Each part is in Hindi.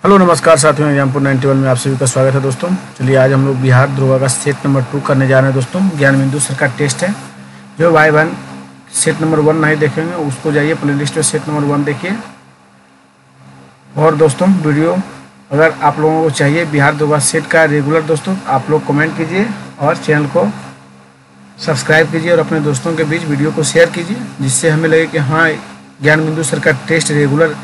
हेलो नमस्कार साथियों, एग्जामपुर 91 में आप सभी का स्वागत है दोस्तों। चलिए आज हम लोग बिहार दरोगा का सेट नंबर 2 करने जा रहे हैं दोस्तों। ज्ञान बिंदु सर का टेस्ट है। जो भाई बहन सेट नंबर 1 नहीं देखेंगे उसको जाइए प्लेलिस्ट में सेट नंबर 1 देखिए। और दोस्तों वीडियो अगर आप लोगों को चाहिए बिहार दरोगा सेट का रेगुलर दोस्तों, आप लोग कमेंट कीजिए और चैनल को सब्सक्राइब कीजिए और अपने दोस्तों के बीच वीडियो को शेयर कीजिए, जिससे हमें लगे कि हाँ ज्ञान बिंदु सर का टेस्ट रेगुलर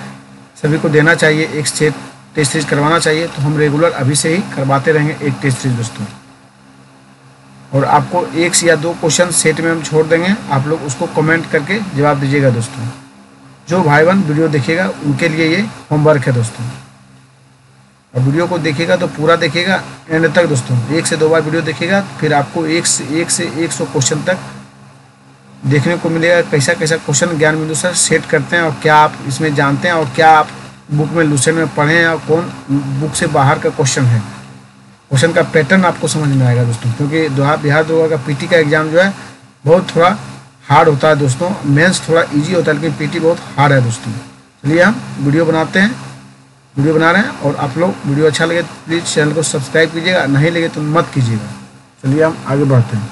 सभी को देना चाहिए, एक सेट टेस्ट सीरीज करवाना चाहिए। तो हम रेगुलर अभी से ही करवाते रहेंगे एक टेस्ट सीरीज दोस्तों। और आपको 1 या 2 क्वेश्चन सेट में हम छोड़ देंगे, आप लोग उसको कमेंट करके जवाब दीजिएगा दोस्तों। जो भाई बहन वीडियो देखेगा उनके लिए ये होमवर्क है दोस्तों। और वीडियो को देखिएगा तो पूरा देखिएगा एंड तक दोस्तों। 1 से 2 बार वीडियो देखिएगा फिर आपको 1 से 100 क्वेश्चन तक देखने को मिलेगा कैसा कैसा क्वेश्चन ज्ञान बिंदु सर सेट करते हैं और क्या आप इसमें जानते हैं और क्या आप बुक में लूसेंट में पढ़े हैं और कौन बुक से बाहर का क्वेश्चन है। क्वेश्चन का पैटर्न आपको समझ में आएगा दोस्तों, क्योंकि बिहार दरोगा का पीटी का एग्जाम जो है बहुत थोड़ा हार्ड होता है दोस्तों। मेंस थोड़ा इजी होता है लेकिन पीटी बहुत हार्ड है दोस्तों। चलिए हम वीडियो बनाते हैं, वीडियो बना रहे हैं। और आप लोग वीडियो अच्छा लगे प्लीज़ चैनल को सब्सक्राइब कीजिएगा, नहीं लगे तो मत कीजिएगा। चलिए हम आगे बढ़ते हैं।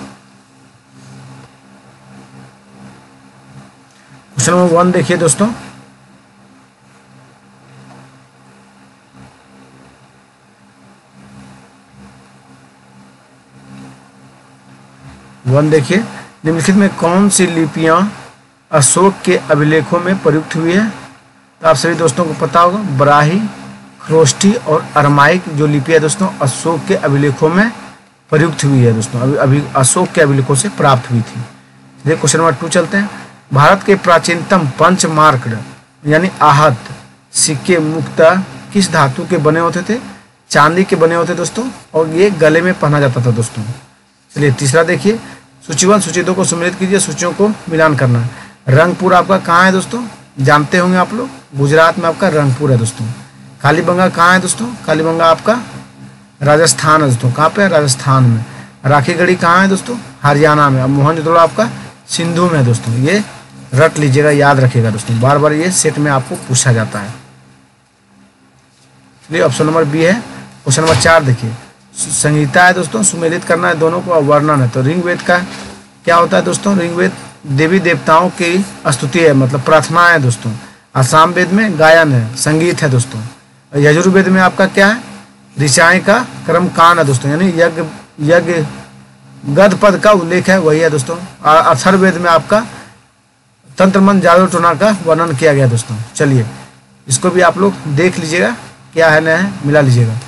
क्वेश्चन नंबर 1 देखिए दोस्तों। देखिए, निम्नलिखित में कौन सी लिपियां अशोक के अभिलेखों में प्रयुक्त हुई है। तो आप सभी दोस्तों को पता होगा बराही, खरोष्टी और अरमाइक जो लिपि है दोस्तों अशोक के अभिलेखों में प्रयुक्त हुई है दोस्तों। अभी अशोक के अभिलेखों से प्राप्त हुई थी। देखिए क्वेश्चन नंबर 2 चलते हैं। भारत के प्राचीनतम पंचमार्क यानी आहत सिक्के मुख्यतः किस धातु के बने होते थे। चांदी के बने होते दोस्तों और ये गले में पहना जाता था दोस्तों। चलिए तीसरा देखिए, सूची 1 सूची 2 को सम्मिलित कीजिए, सूचियों को मिलान करना है। रंगपुर आपका कहाँ है दोस्तों, जानते होंगे आप लोग, गुजरात में आपका रंगपुर है दोस्तों। कालीबंगा कहाँ है दोस्तों, कालीबंगा आपका राजस्थान है दोस्तों। कहाँ पे, राजस्थान में। राखीगढ़ी कहाँ है दोस्तों, हरियाणा में। मोहनजोदड़ो आपका सिंधु में है दोस्तों। ये रट लीजिएगा, याद रखिएगा दोस्तों, बार बार ये सेट में आपको पूछा जाता है। चलिए ऑप्शन नंबर बी है। क्वेश्चन नंबर 4 देखिए, संहिता है दोस्तों, सुमेलित करना है दोनों को, वर्णन है। तो ऋग्वेद का क्या होता है दोस्तों, ऋग्वेद देवी देवताओं की स्तुति है, मतलब प्रार्थना है दोस्तों। आसाम वेद में गायन है, संगीत है दोस्तों। यजुर्वेद में आपका क्या है, ऋचाएँ का कर्मकांड है दोस्तों, यानी यज्ञ गद पद का उल्लेख है, वही है दोस्तों। और अथर्ववेद में आपका तंत्र मंत्र जादू टोना का वर्णन किया गया दोस्तों। चलिए इसको भी आप लोग देख लीजिएगा, क्या है नया है मिला लीजिएगा।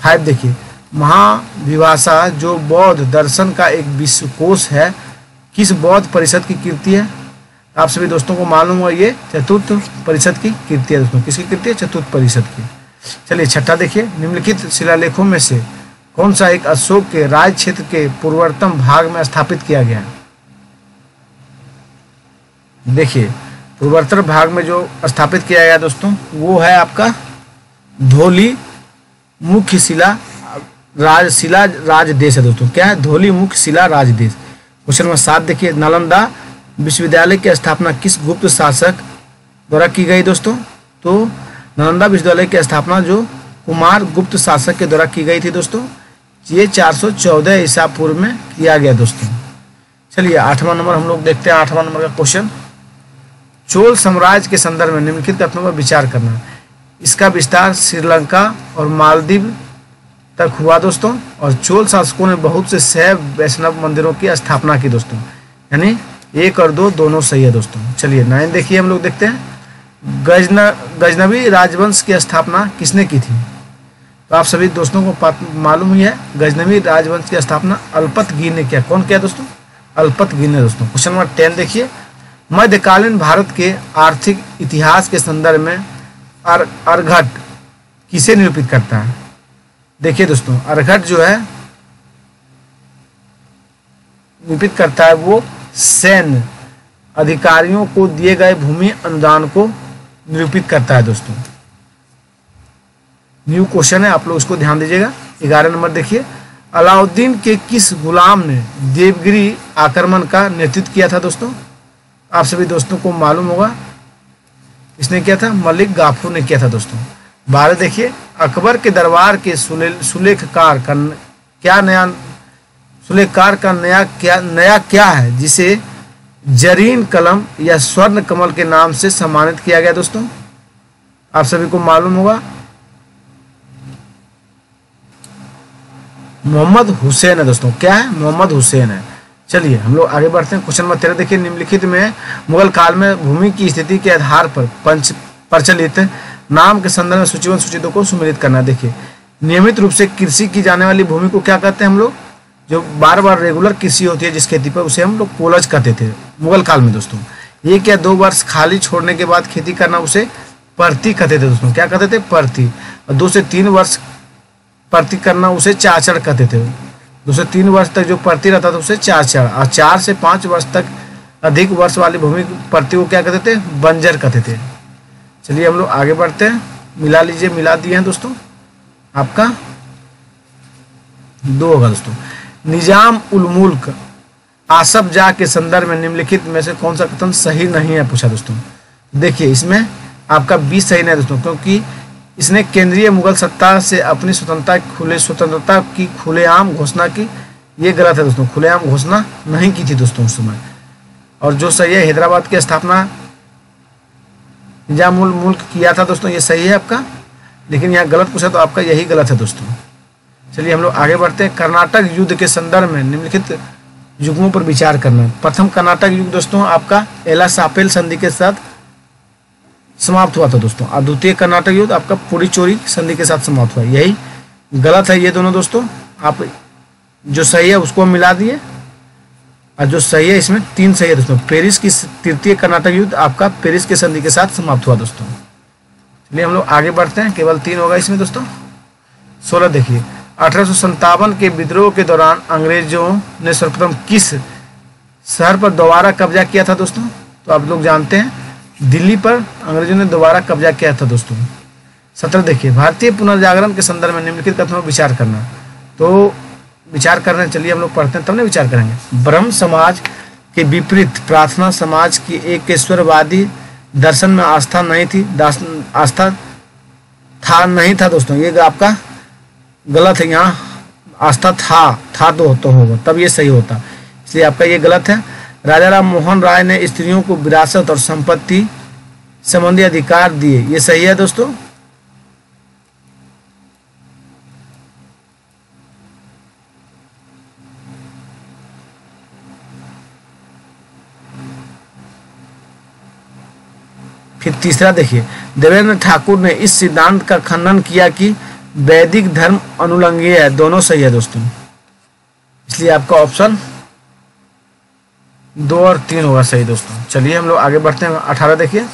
5 देखिए, महाविभाषा जो बौद्ध दर्शन का एक विश्वकोश है किस बौद्ध परिषद की कृति है। आप सभी दोस्तों को मालूम हो ये चतुर्थ परिषद की कृति है दोस्तों। किसकी कृति है, चतुर्थ परिषद की। चलिए 6 देखिए, निम्नलिखित शिलालेखों में से कौन सा एक अशोक के राज क्षेत्र के पूर्वतम भाग में स्थापित किया गया है। देखिए पूर्वोत्तर भाग में जो स्थापित किया गया दोस्तों वो है आपका धौली मुख्य शिला राजदेश है दोस्तों। क्या है, धौली मुख्य शिला राजदेश। क्वेश्चन नंबर 7 देखिए, नालंदा विश्वविद्यालय की स्थापना किस गुप्त शासक द्वारा की गई दोस्तों। तो नालंदा विश्वविद्यालय की स्थापना जो कुमार गुप्त शासक के द्वारा की गई थी दोस्तों। ये 414 ईसा पूर्व में किया गया दोस्तों। चलिए 8वां नंबर हम लोग देखते हैं। 8वां नंबर का क्वेश्चन, चोल साम्राज्य के संदर्भ में निम्नलिखित कथनों पर विचार करना। इसका विस्तार श्रीलंका और मालदीव तक हुआ दोस्तों। और चोल शासकों ने बहुत से शैव वैष्णव मंदिरों की स्थापना की दोस्तों, यानी 1 और 2 दोनों सही है दोस्तों। चलिए 9 देखिए, हम लोग देखते हैं। गजनवी राजवंश की स्थापना किसने की थी। तो आप सभी दोस्तों को मालूम ही है, गजनवी राजवंश की स्थापना अल्पतगीर ने किया। कौन किया दोस्तों, अल्पतगीर ने दोस्तों। क्वेश्चन नंबर 10 देखिए, मध्यकालीन भारत के आर्थिक इतिहास के संदर्भ में अर्घट किसे निरूपित करता है। देखिए दोस्तों अर्घट जो है निरूपित करता है वो सैन्य अधिकारियों को दिए गए भूमि अनुदान को निरूपित करता है दोस्तों। न्यू क्वेश्चन है, आप लोग इसको ध्यान दीजिएगा। 11 नंबर देखिए, अलाउद्दीन के किस गुलाम ने देवगिरी आक्रमण का नेतृत्व किया था दोस्तों। आप सभी दोस्तों को मालूम होगा इसने किया था, मलिक गाफूर ने किया था दोस्तों। 12 देखिए, अकबर के दरबार के सुलेखकार का क्या नया सुलेखकार का नया क्या है जिसे जरीन कलम या स्वर्ण कमल के नाम से सम्मानित किया गया दोस्तों? आप सभी को मालूम होगा, मोहम्मद हुसैन है दोस्तों। क्या है? मोहम्मद हुसैन है। चलिए हम लोग आगे बढ़ते हैं। क्वेश्चन नंबर 13 देखिए, निम्नलिखित में मुगल काल में भूमि की स्थिति के आधार पर प्रचलित नाम के संदर्भ में सूचीबद्ध सूचितों को सुमेलित करना। देखिए, नियमित रूप से कृषि की जाने वाली भूमि को क्या कहते हैं हम लोग? जो बार बार रेगुलर कृषि होती है जिस खेती पर, उसे हम लोग पोलज कहते थे मुगल काल में दोस्तों। 1 या 2 वर्ष खाली छोड़ने के बाद खेती करना उसे परती कहते थे दोस्तों। क्या कहते थे? परती। और 2 से 3 वर्ष परती करना उसे चाचड़ कहते थे। 2 से 3 वर्ष तक जो परती रहता था उसे चाचड़, और 4 से 5 वर्ष तक अधिक वर्ष वाली भूमि परती को क्या कहते थे? बंजर कहते थे। चलिए हम लोग आगे बढ़ते हैं। मिला लीजिए, मिला दिए हैं दोस्तों, आपका 2 होगा दोस्तों। निजाम उल मुल्क आसफ जाह के संदर्भ में निम्नलिखित में से कौन सा कथन सही नहीं है पूछा दोस्तों। देखिए इसमें आपका 20 सही नहीं है दोस्तों, क्योंकि इसने केंद्रीय मुगल सत्ता से अपनी स्वतंत्रता की खुलेआम घोषणा की। ये गलत है दोस्तों, खुलेआम घोषणा नहीं की थी दोस्तों उस समय। और जो सही है, हैदराबाद की स्थापना निजाम उल मुल्क किया था दोस्तों, ये सही है आपका। लेकिन यहाँ गलत पूछा तो आपका यही गलत है दोस्तों। चलिए हम लोग आगे बढ़ते हैं। कर्नाटक युद्ध के संदर्भ में निम्नलिखित युग्मों पर विचार करना। प्रथम कर्नाटक युद्ध दोस्तों आपका एला-सापेल संधि के साथ समाप्त हुआ था दोस्तों। और द्वितीय कर्नाटक युद्ध आपका पुडुचेरी संधि के साथ समाप्त हुआ। यही गलत है ये दोनों दोस्तों। आप जो सही है उसको मिला दिए, और जो सही है इसमें 3 सही है दोस्तों। पेरिस की तृतीय कर्नाटक युद्ध आपका पेरिस के संधि के साथ समाप्त हुआ दोस्तों। चलिए हम लोग आगे बढ़ते हैं। केवल 3 होगा इसमें दोस्तों। 16 देखिए, 1857 के विद्रोह के दौरान अंग्रेजों ने सर्वप्रथम किस शहर पर दोबारा कब्जा किया था दोस्तों? तो आप लोग जानते हैं दिल्ली पर अंग्रेजों ने दोबारा कब्जा किया था दोस्तों। 17 देखिए, भारतीय पुनर्जागरण के संदर्भ में निम्नलिखित कथनों पर विचार करना। तो विचार कर रहे हैं, चलिए हम लोग पढ़ते हैं तब ना विचार करेंगे। ब्रह्म समाज के विपरीत प्रार्थना समाज की एकेश्वरवादी दर्शन में आस्था नहीं थी, आस्था था नहीं था दोस्तों। ये आपका गलत है, यहाँ आस्था था तो होगा तब ये सही होता, इसलिए आपका ये गलत है। राजा राम मोहन राय ने स्त्रियों को विरासत और संपत्ति संबंधी अधिकार दिए, ये सही है दोस्तों। फिर तीसरा देखिए, देवेंद्र ठाकुर ने इस सिद्धांत का खंडन किया कि वैदिक धर्म अनुलंघनीय है, दोनों सही है दोस्तों। इसलिए आपका ऑप्शन 2 और 3 होगा सही दोस्तों। चलिए हम लोग आगे बढ़ते हैं। 18 देखिए,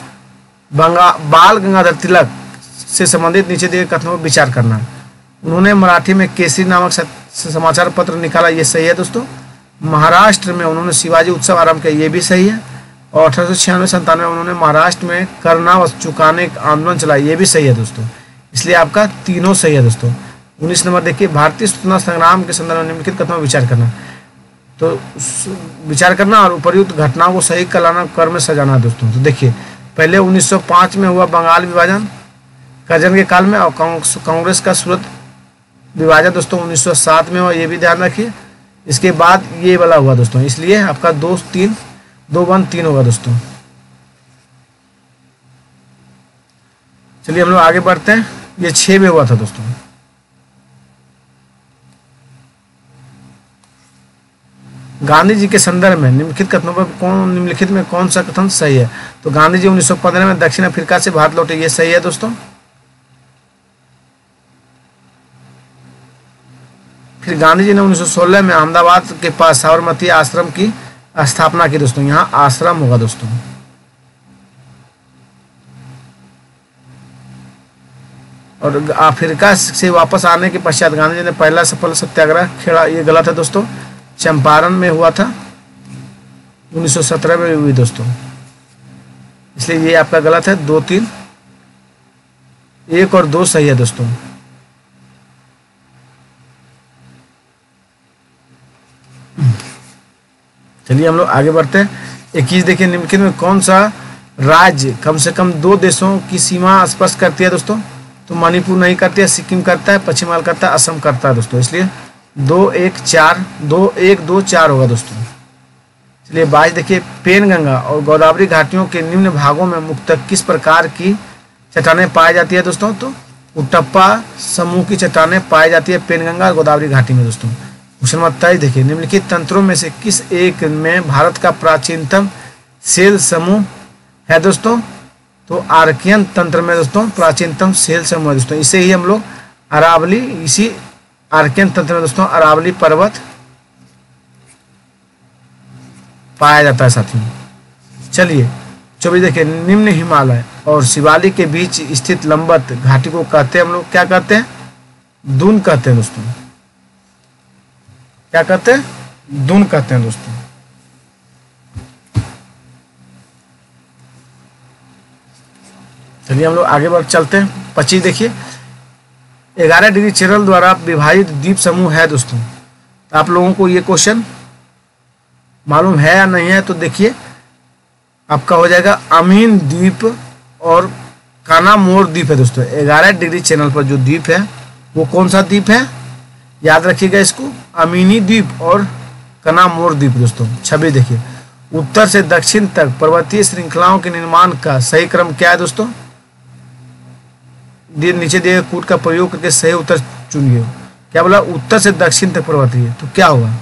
बाल गंगाधर तिलक से संबंधित नीचे दिए कथनों पर विचार करना। उन्होंने मराठी में केसरी नामक समाचार पत्र निकाला, ये सही है दोस्तों। महाराष्ट्र में उन्होंने शिवाजी उत्सव आरंभ किया, ये भी सही है। और 1896-97 में उन्होंने महाराष्ट्र में करना व चुकाने का आंदोलन चलाया, ये भी सही है दोस्तों। इसलिए आपका तीनों सही है दोस्तों। 19 नंबर देखिए, भारतीय स्वतंत्रता संग्राम के संदर्भ में निम्नलिखित कथनों पर विचार करना। तो विचार करना और उपर्युक्त घटनाओं को सही कराना, क्रम में सजाना दोस्तों। तो देखिए, पहले 1905 में हुआ बंगाल विभाजन करजन के काल में, और कांग्रेस का सूरत विभाजन दोस्तों 1907 में हुआ, ये भी ध्यान रखिए। इसके बाद ये वाला हुआ दोस्तों, इसलिए आपका 2-1-3 होगा दोस्तों। चलिए हम लोग आगे बढ़ते हैं। ये 6 में हुआ था दोस्तों। गांधी जी के संदर्भ में निम्नलिखित कथनों पर निम्नलिखित में कौन सा कथन सही है? तो गांधी जी 1915 में दक्षिण अफ्रीका से भारत लौटे, ये सही है दोस्तों। फिर गांधी जी ने 1916 में अहमदाबाद के पास साबरमती आश्रम की स्थापना की दोस्तों, यहाँ आश्रम होगा दोस्तों। और अफ्रीका से वापस आने के पश्चात गांधी जी ने पहला सफल सत्याग्रह छेड़ा, ये गलत है दोस्तों। चंपारण में हुआ था, 1917 में हुई दोस्तों, इसलिए ये आपका गलत है। 2-3, 1 और 2 सही है दोस्तों। चलिए हम लोग आगे बढ़ते हैं। 21 देखिए, निम्नलिखित में कौन सा राज्य कम से कम 2 देशों की सीमा स्पर्श करती है दोस्तों? तो मणिपुर नहीं करती है, सिक्किम करता है, पश्चिम बंगाल करता है, असम करता है दोस्तों। इसलिए 2 1 4 2 1 2 4 होगा दोस्तों। चलिए 22 देखिए, पेनगंगा और गोदावरी घाटियों के निम्न भागों में मुख्यतः किस प्रकार की चट्टानें पाई जाती है दोस्तों? तो उट्टप्पा समूह की चट्टानें पाई जाती है पेनगंगा और गोदावरी घाटी में दोस्तों। क्वेश्चन नंबर 23 देखिए, निम्नलिखित तंत्रों में से किस एक में भारत का प्राचीनतम सेल समूह है दोस्तों? तो आर्कियन तंत्र में दोस्तों प्राचीनतम सेल समूह है दोस्तों। इसे ही हम लोग अरावली, इसी आर्कियन तंत्र में दोस्तों अरावली पर्वत पाया जाता है साथियों। चलिए 24 देखिए, निम्न हिमालय और शिवालिक के बीच स्थित लंबवत घाटी को कहते हैं हम लोग, क्या कहते हैं? दून कहते हैं दोस्तों। क्या कहते हैं? दून कहते हैं दोस्तों। चलिए हम लोग आगे बढ़ चलते हैं। 25 देखिए, 11 डिग्री चैनल द्वारा विभाजित द्वीप समूह है दोस्तों। तो आप लोगों को ये क्वेश्चन मालूम है या नहीं है? तो देखिए आपका हो जाएगा अमीन द्वीप और कानामोर द्वीप है दोस्तों। 11 डिग्री चैनल पर जो द्वीप है वो कौन सा द्वीप है? याद रखिएगा इसको, अमीनी द्वीप और कानामोर द्वीप दोस्तों। 26 देखिए, उत्तर से दक्षिण तक पर्वतीय श्रृंखलाओं के निर्माण का सही क्रम क्या है दोस्तों? नीचे दिए गए कूट का प्रयोग करके सही उत्तर चुनिए। क्या बोला? उत्तर से दक्षिण तक पर्वतीय, तो क्या होगा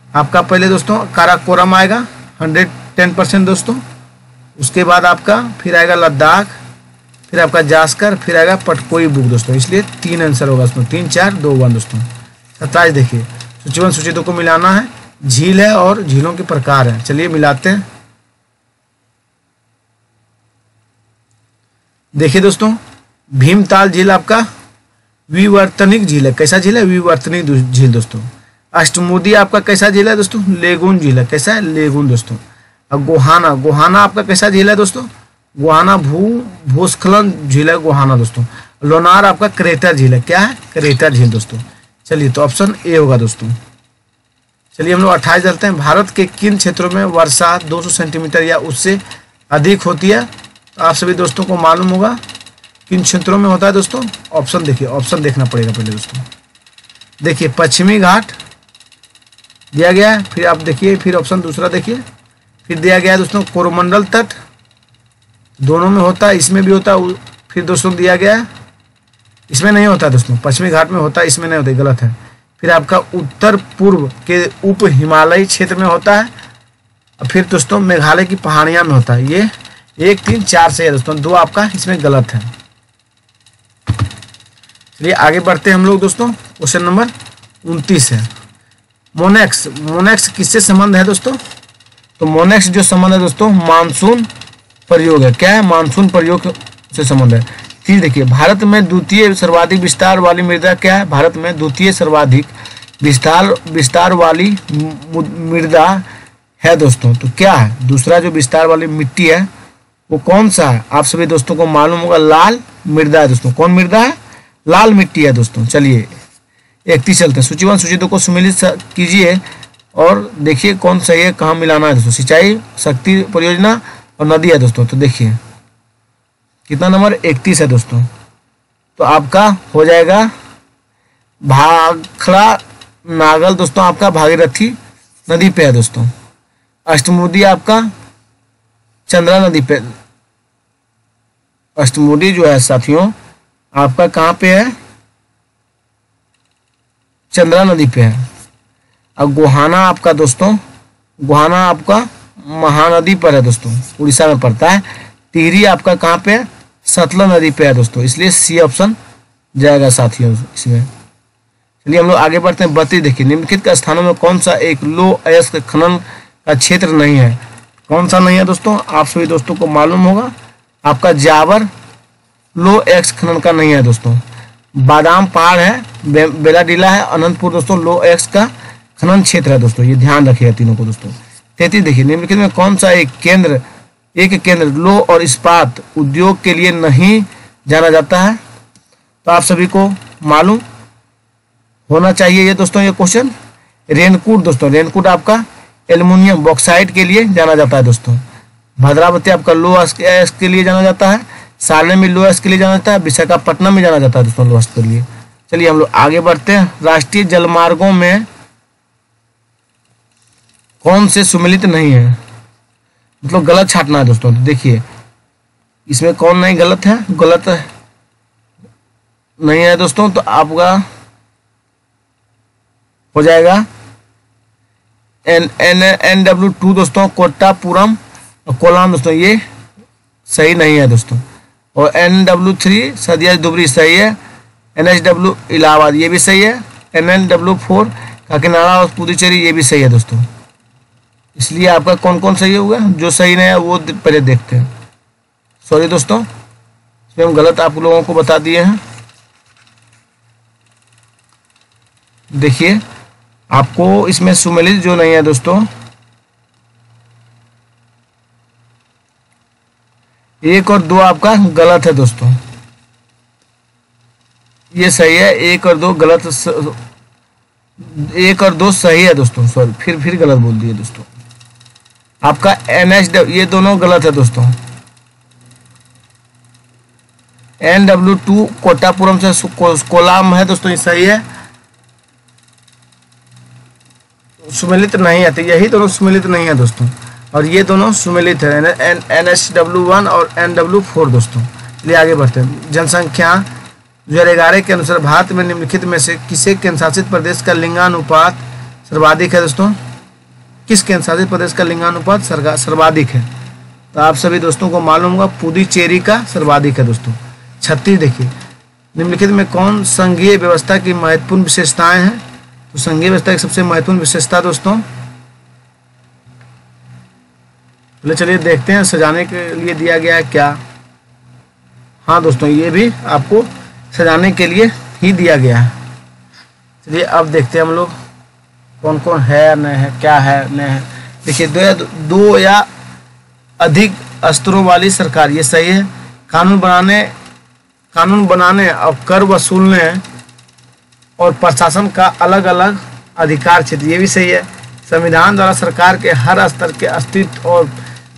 आपका? पहले दोस्तों काराकोरम आएगा 110% दोस्तों। उसके बाद आपका फिर आएगा लद्दाख, फिर आपका जास्कर, फिर आएगा पटकोई बुक दोस्तों। इसलिए 3 आंसर होगा इसमें, 3 4 2 1 दोस्तों। 27 देखिए, सूची 1 सूची 2 को मिलाना है। झील है और झीलों के प्रकार है। चलिए मिलाते हैं। देखिए दोस्तों, भीमताल झील आपका विवर्तनिक झील है। कैसा झील है? विवर्तनिक झील दोस्तों। अष्टमुदी आपका कैसा झील है दोस्तों? लेगून झील है। कैसा है? लेगून दोस्तों। अब गोहाना, गोहाना आपका कैसा झील है दोस्तों? गोहाना भूस्खलन झील है गोहाना दोस्तों। लोनार आपका क्रेटर झील है। क्या है? क्रेटर झील दोस्तों। चलिए तो ऑप्शन ए होगा दोस्तों। चलिए हम लोग 28 चलते हैं। भारत के किन क्षेत्रों में वर्षा 200 सेंटीमीटर या उससे अधिक होती है? तो आप सभी दोस्तों को मालूम होगा किन क्षेत्रों में होता है दोस्तों। ऑप्शन देखिए, ऑप्शन देखना पड़ेगा पहले दोस्तों। देखिए पश्चिमी घाट दिया गया है, फिर आप देखिए, फिर ऑप्शन दूसरा देखिए, फिर दिया गया है दोस्तों कोरोमंडल तट, दोनों में होता है, इसमें भी होता है। फिर दोस्तों दिया गया है इसमें नहीं होता दोस्तों, पश्चिमी घाट में होता है, इसमें नहीं होता, गलत है। फिर आपका उत्तर पूर्व के उप हिमालयी क्षेत्र में होता है, और फिर दोस्तों मेघालय की पहाड़ियां में होता है। ये 1 3 4 से है दोस्तों, 2 आपका इसमें गलत है। चलिए आगे बढ़ते हैं हम लोग दोस्तों। क्वेश्चन नंबर 29 है। मोनेक्स, मोनेक्स किससे संबंध है दोस्तों? तो मोनेक्स जो संबंध है दोस्तों मानसून प्रयोग है। क्या है? मानसून प्रयोग से संबंध है। फिर देखिए, भारत में द्वितीय सर्वाधिक विस्तार वाली मृदा क्या है? भारत में द्वितीय सर्वाधिक विस्तार वाली मृदा है दोस्तों। तो क्या है? दूसरा जो विस्तार वाली मिट्टी है वो कौन सा है? आप सभी दोस्तों को मालूम होगा, लाल मृदा है दोस्तों। कौन मृदा है? लाल मिट्टी है दोस्तों। चलिए 31 चलते हैं। सूची 1 सूची 2 को सम्मिलित कीजिए और देखिए कौन सही है, कहाँ मिलाना है दोस्तों। सिंचाई शक्ति परियोजना और नदी है दोस्तों। तो देखिए कितना नंबर 31 है दोस्तों। तो आपका हो जाएगा भाखड़ा नागल दोस्तों, आपका भागीरथी नदी पे है दोस्तों। अष्टमुदी आपका चंद्रा नदी पे, अष्टमुडी जो है साथियों आपका कहाँ पे है? चंद्रा नदी पे है। अब गोहाना आपका दोस्तों, गोहाना आपका महानदी पर है दोस्तों, उड़ीसा में पड़ता है। टिहरी आपका कहाँ पे है? सतलज नदी पे है दोस्तों। इसलिए सी ऑप्शन जाएगा साथियों इसमें। चलिए हम लोग आगे बढ़ते हैं। 32 देखिए, निम्नलिखित के स्थानों में कौन सा एक लो अयस्क खनन का क्षेत्र नहीं है? कौन सा नहीं है दोस्तों? आप सभी दोस्तों को मालूम होगा, आपका जावर लो अयस्क खनन का नहीं है दोस्तों। बादाम पहाड़ है, बेलाडीला है, अनंतपुर दोस्तों लो अयस्क का खनन क्षेत्र है दोस्तों। ये ध्यान रखिएगा तीनों को दोस्तों। 33 देखिए, निम्नलिखित में कौन सा एक केंद्र लो और इस्पात उद्योग के लिए नहीं जाना जाता है? तो आप सभी को मालूम होना चाहिए ये दोस्तों। ये क्वेश्चन रेनकूट दोस्तों, रेनकूट आपका एल्युमिनियम बॉक्साइट के लिए जाना जाता है दोस्तों। भद्रावती आपका लो अयस्क के लिए जाना जाता है। सारणी में लोएस्ट के लिए जाना जाता है, विशाखापट्टनम में जाना जाता है दोस्तों लोएस्ट के लिए। चलिए हम लोग आगे बढ़ते हैं। राष्ट्रीय जलमार्गों में कौन से सुमेलित नहीं है, मतलब गलत छाटना है दोस्तों। तो देखिए इसमें कौन नहीं गलत है, गलत नहीं है दोस्तों, तो आपका हो जाएगा NW2 दोस्तों, कोट्टापुरम और कोलाम दोस्तों, ये सही नहीं है दोस्तों। और NW3 सदिया दुबरी सही है। NHW इलाहाबाद ये भी सही है। NNW4 काकीनाडा और पुदुचेरी ये भी सही है दोस्तों। इसलिए आपका कौन कौन सही होगा, जो सही नहीं है वो पहले देखते हैं। सॉरी दोस्तों, इसमें हम गलत आप लोगों को बता दिए हैं। देखिए आपको इसमें सुमेलित जो नहीं है दोस्तों, 1 और 2 आपका गलत है दोस्तों, ये सही है। 1 और 2 गलत, 1 और 2 सही है दोस्तों। सॉरी फिर गलत बोल दिए दोस्तों। आपका NHW ये दोनों गलत है दोस्तों। NW2 कोट्टापुरम से कोलाम है दोस्तों, ये सही है। सुमेलित नहीं आते, यही दोनों सुमेलित नहीं है दोस्तों, और ये दोनों सुमेलित है, NHW1 और NW4 दोस्तों। चलिए आगे बढ़ते हैं। जनसंख्या 2011 के अनुसार भारत में निम्नलिखित में से किसे केंद्रशासित प्रदेश का लिंगानुपात सर्वाधिक है दोस्तों? किस केंद्रशासित प्रदेश का लिंगानुपात सर्वाधिक है? तो आप सभी दोस्तों को मालूम होगा पुदुचेरी का सर्वाधिक है दोस्तों। 36 देखिए, निम्नलिखित में कौन संघीय व्यवस्था की महत्वपूर्ण विशेषताएं हैं? तो संघीय व्यवस्था की सबसे महत्वपूर्ण विशेषता दोस्तों, चलिए देखते हैं सजाने के लिए दिया गया है क्या। हाँ दोस्तों, ये भी आपको सजाने के लिए ही दिया गया है। चलिए अब देखते हैं हम लोग कौन कौन है, नहीं है, क्या है, नहीं है। देखिए 2 या अधिक स्तरों वाली सरकार, ये सही है। कानून बनाने और कर वसूलने और प्रशासन का अलग अलग अधिकार क्षेत्र, ये भी सही है। संविधान द्वारा सरकार के हर स्तर के अस्तित्व और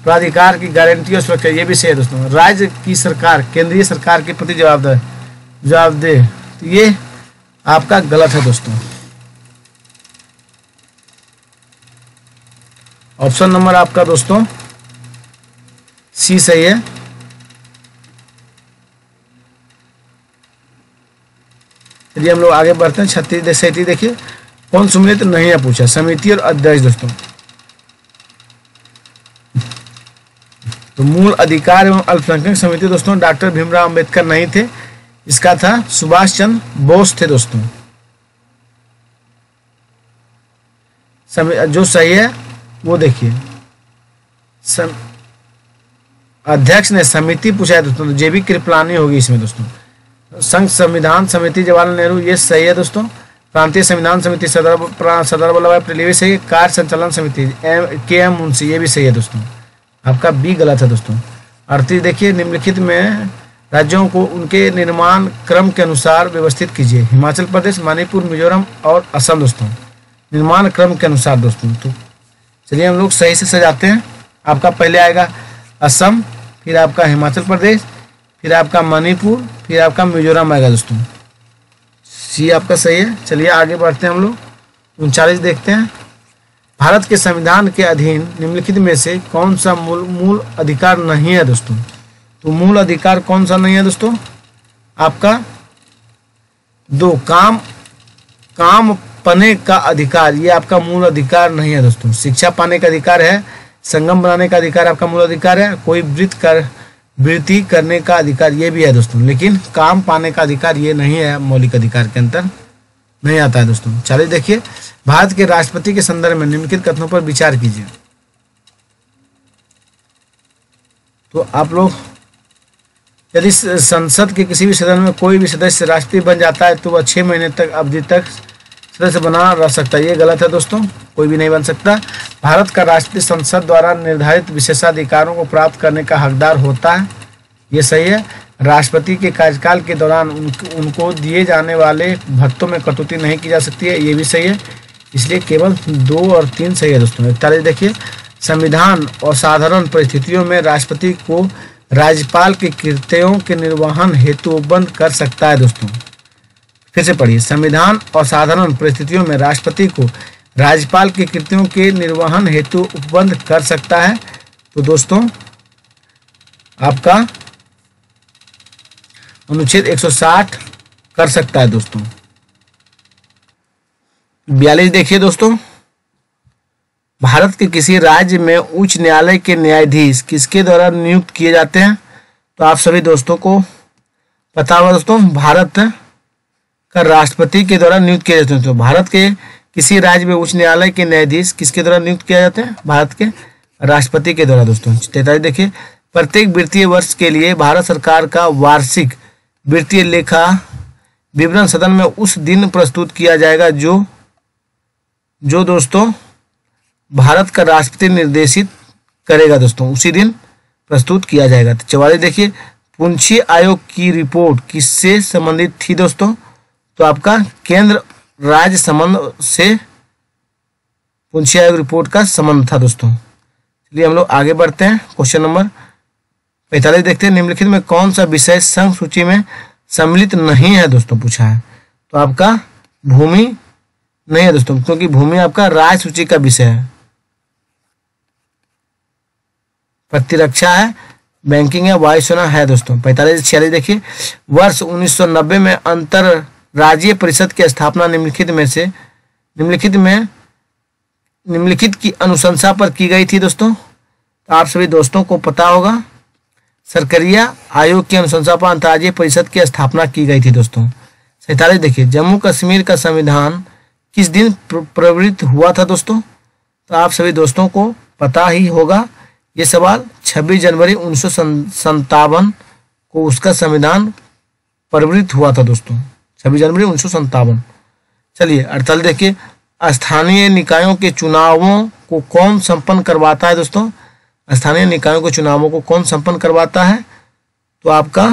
प्राधिकार की गारंटी और सुरक्षा, ये भी सही है दोस्तों। राज्य की सरकार केंद्रीय सरकार के प्रति जवाबदेह, तो ये आपका गलत है दोस्तों। ऑप्शन नंबर आपका दोस्तों सी सही है। चलिए हम लोग आगे बढ़ते हैं। 36 देखिए, कौन सुमेलित नहीं है पूछा, समिति और अध्यक्ष दोस्तों। तो मूल अधिकार एवं अल्पसंख्यक समिति दोस्तों डॉक्टर भीमराव अंबेडकर नहीं थे, इसका था सुभाष चंद्र बोस थे दोस्तों। जो सही है वो देखिए, अध्यक्ष ने समिति पूछा है दोस्तों, तो जेबी कृपलानी होगी इसमें दोस्तों। संघ संविधान समिति जवाहरलाल नेहरू, ये सही है दोस्तों। प्रांतीय संविधान समिति सरदार वल्लभ भाई पटेल, ये भी सही है। कार्य संचालन समिति KM मुंशी, ये भी सही है दोस्तों। आपका बी गलत है दोस्तों। 38 देखिए, निम्नलिखित में राज्यों को उनके निर्माण क्रम के अनुसार व्यवस्थित कीजिए। हिमाचल प्रदेश, मणिपुर, मिजोरम और असम दोस्तों, निर्माण क्रम के अनुसार दोस्तों। तो चलिए हम लोग सही से सजाते हैं। आपका पहले आएगा असम, फिर आपका हिमाचल प्रदेश, फिर आपका मणिपुर, फिर आपका मिजोरम आएगा दोस्तों। सी आपका सही है। चलिए आगे बढ़ते हैं हम लोग। 39 देखते हैं। भारत के संविधान के अधीन निम्नलिखित में से कौन सा मूल अधिकार नहीं है दोस्तों? तो मूल अधिकार कौन सा नहीं है दोस्तों? आपका 2 काम पाने का अधिकार, ये आपका मूल अधिकार नहीं है दोस्तों। शिक्षा पाने का अधिकार है, संगम बनाने का अधिकार आपका मूल अधिकार है, कोई वृत्ति करने का अधिकार ये भी है दोस्तों, लेकिन काम पाने का अधिकार ये नहीं है, मौलिक अधिकार के अंतर नहीं आता है दोस्तों। चलिए देखिए, भारत के राष्ट्रपति के संदर्भ में निम्नलिखित कथनों पर विचार कीजिए। तो आप लोग, यदि संसद के किसी भी सदन में कोई भी सदस्य राष्ट्रपति बन जाता है तो वह 6 महीने तक अवधि तक सदस्य बना रह सकता है, ये गलत है दोस्तों, कोई भी नहीं बन सकता। भारत का राष्ट्रपति संसद द्वारा निर्धारित विशेषाधिकारों को प्राप्त करने का हकदार होता है, ये सही है। राष्ट्रपति के कार्यकाल के दौरान उनको दिए जाने वाले भत्तों में कटौती नहीं की जा सकती है, ये भी सही है। इसलिए केवल 2 और 3 सही है दोस्तों। 41 देखिए, संविधान और साधारण परिस्थितियों में राष्ट्रपति को राज्यपाल के कृत्यों के निर्वहन हेतु उपबंध कर सकता है दोस्तों। फिर से पढ़िए, संविधान असाधारण परिस्थितियों में राष्ट्रपति को राज्यपाल के कृत्यों के निर्वहन हेतु उपबंध कर सकता है। तो दोस्तों आपका अनुच्छेद 160 कर सकता है दोस्तों। 42 देखिए दोस्तों, भारत के किसी राज्य में उच्च न्यायालय के न्यायाधीश किसके द्वारा नियुक्त किए जाते हैं? तो आप सभी दोस्तों को पता होगा दोस्तों, भारत का राष्ट्रपति के द्वारा नियुक्त किए जाते हैं। तो भारत के किसी राज्य में उच्च न्यायालय के न्यायाधीश किसके द्वारा नियुक्त किए जाते हैं? भारत के राष्ट्रपति के द्वारा दोस्तों। 43 देखिए, प्रत्येक वित्तीय वर्ष के लिए भारत सरकार का वार्षिक वित्तीय लेखा विवरण सदन में उस दिन प्रस्तुत किया जाएगा जो दोस्तों भारत का राष्ट्रपति निर्देशित करेगा दोस्तों, उसी दिन प्रस्तुत किया जाएगा। तो 44 देखिए, पुंछी आयोग की रिपोर्ट किससे संबंधित थी दोस्तों? तो आपका केंद्र राज्य संबंध से पुंछी आयोग रिपोर्ट का संबंध था दोस्तों। चलिए हम लोग आगे बढ़ते हैं। क्वेश्चन नंबर 45 देखते हैं, निम्नलिखित में कौन सा विषय संघ सूची में सम्मिलित नहीं है दोस्तों, पूछा है। तो आपका भूमि नहीं है दोस्तों, क्योंकि भूमि आपका राज्य सूची का विषय है। प्रतिरक्षा है, बैंकिंग है, वायुसेना है दोस्तों। 45-46 देखिए, वर्ष 1990 में अंतरराज्यीय परिषद की स्थापना निम्नलिखित की अनुशंसा पर की गई थी दोस्तों। तो आप सभी दोस्तों को पता होगा, सरकरिया आयोग की अनुशंसा पर अंतरराज्यीय परिषद की स्थापना की गई थी दोस्तों। 47 देखिए, जम्मू कश्मीर का संविधान किस दिन प्रवृत्त हुआ था दोस्तों? तो आप सभी दोस्तों को पता ही होगा ये सवाल, 26 जनवरी 1957 को उसका संविधान प्रवृत्त हुआ था दोस्तों, 26 जनवरी 1957। चलिए 48 देखिए, स्थानीय निकायों के चुनावों को कौन संपन्न करवाता है दोस्तों? स्थानीय निकायों के चुनावों को कौन संपन्न करवाता है? तो आपका